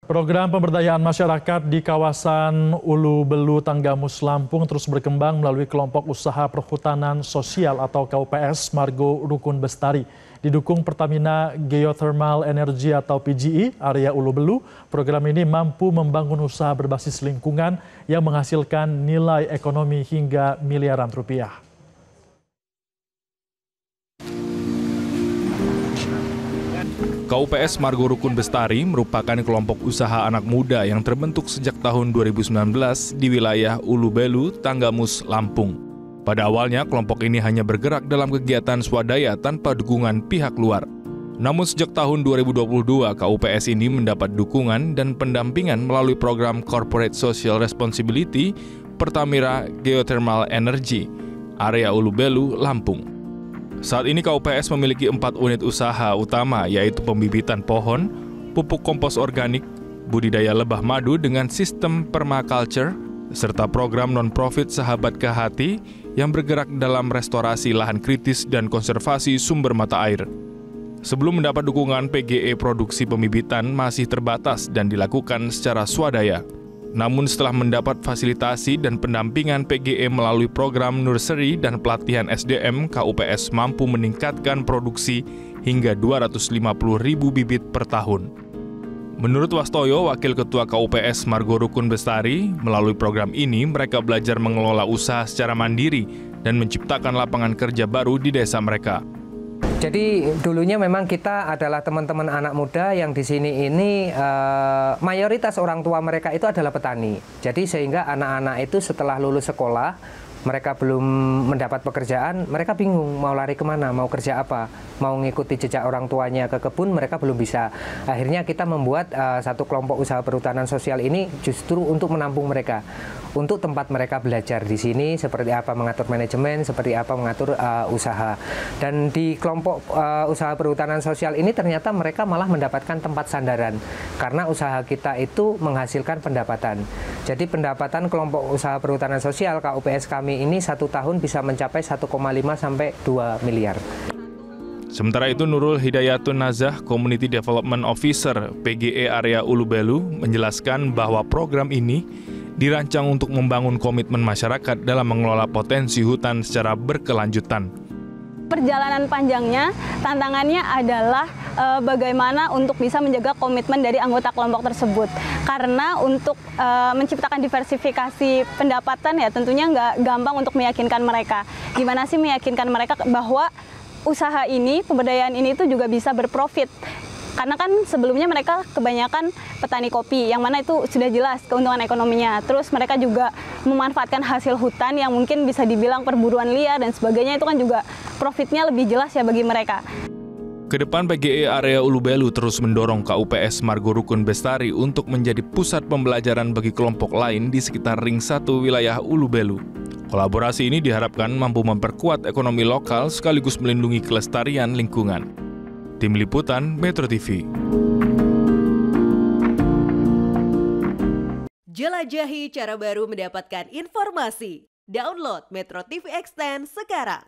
Program pemberdayaan masyarakat di kawasan Ulu Belu, Tanggamus, Lampung terus berkembang melalui kelompok usaha perhutanan sosial atau KUPS Margo Rukun Bestari. Didukung Pertamina Geothermal Energy atau PGE area Ulu Belu, program ini mampu membangun usaha berbasis lingkungan yang menghasilkan nilai ekonomi hingga miliaran rupiah. KUPS Margo Rukun Bestari merupakan kelompok usaha anak muda yang terbentuk sejak tahun 2019 di wilayah Ulu Belu, Tanggamus, Lampung. Pada awalnya, kelompok ini hanya bergerak dalam kegiatan swadaya tanpa dukungan pihak luar. Namun sejak tahun 2022, KUPS ini mendapat dukungan dan pendampingan melalui program Corporate Social Responsibility Pertamina Geothermal Energy, area Ulu Belu, Lampung. Saat ini KUPS memiliki 4 unit usaha utama, yaitu pembibitan pohon, pupuk kompos organik, budidaya lebah madu dengan sistem permaculture, serta program non-profit Sahabat ke Hati yang bergerak dalam restorasi lahan kritis dan konservasi sumber mata air. Sebelum mendapat dukungan, PGE produksi pembibitan masih terbatas dan dilakukan secara swadaya. Namun setelah mendapat fasilitasi dan pendampingan PGE melalui program nursery dan pelatihan SDM, KUPS mampu meningkatkan produksi hingga 250.000 bibit per tahun. Menurut Wastoyo, Wakil Ketua KUPS Margo Rukun Bestari, melalui program ini mereka belajar mengelola usaha secara mandiri dan menciptakan lapangan kerja baru di desa mereka. Jadi dulunya memang kita adalah teman-teman anak muda yang di sini ini mayoritas orang tua mereka itu adalah petani. Jadi sehingga anak-anak itu setelah lulus sekolah, mereka belum mendapat pekerjaan, mereka bingung mau lari kemana, mau kerja apa, mau ngikuti jejak orang tuanya ke kebun, mereka belum bisa. Akhirnya kita membuat satu kelompok usaha perhutanan sosial ini justru untuk menampung mereka, untuk tempat mereka belajar di sini, seperti apa mengatur manajemen, seperti apa mengatur usaha. Dan di kelompok usaha perhutanan sosial ini ternyata mereka malah mendapatkan tempat sandaran, karena usaha kita itu menghasilkan pendapatan. Jadi pendapatan kelompok usaha perhutanan sosial KUPS kami ini 1 tahun bisa mencapai 1,5 sampai 2 miliar. Sementara itu, Nurul Hidayatun Nazah, Community Development Officer PGE area Ulu Belu, menjelaskan bahwa program ini dirancang untuk membangun komitmen masyarakat dalam mengelola potensi hutan secara berkelanjutan. Perjalanan panjangnya, tantangannya adalah bagaimana untuk bisa menjaga komitmen dari anggota kelompok tersebut. Karena untuk menciptakan diversifikasi pendapatan ya tentunya nggak gampang untuk meyakinkan mereka. Gimana sih meyakinkan mereka bahwa usaha ini, pemberdayaan ini itu juga bisa berprofit. Karena kan sebelumnya mereka kebanyakan petani kopi, yang mana itu sudah jelas keuntungan ekonominya. Terus mereka juga memanfaatkan hasil hutan yang mungkin bisa dibilang perburuan liar dan sebagainya, itu kan juga profitnya lebih jelas ya bagi mereka. Kedepan PGE area Ulu Belu terus mendorong KUPS Margo Rukun Bestari untuk menjadi pusat pembelajaran bagi kelompok lain di sekitar Ring 1 wilayah Ulu Belu. Kolaborasi ini diharapkan mampu memperkuat ekonomi lokal sekaligus melindungi kelestarian lingkungan. Tim Liputan Metro TV. Jelajahi cara baru mendapatkan informasi. Download Metro TV Extend sekarang.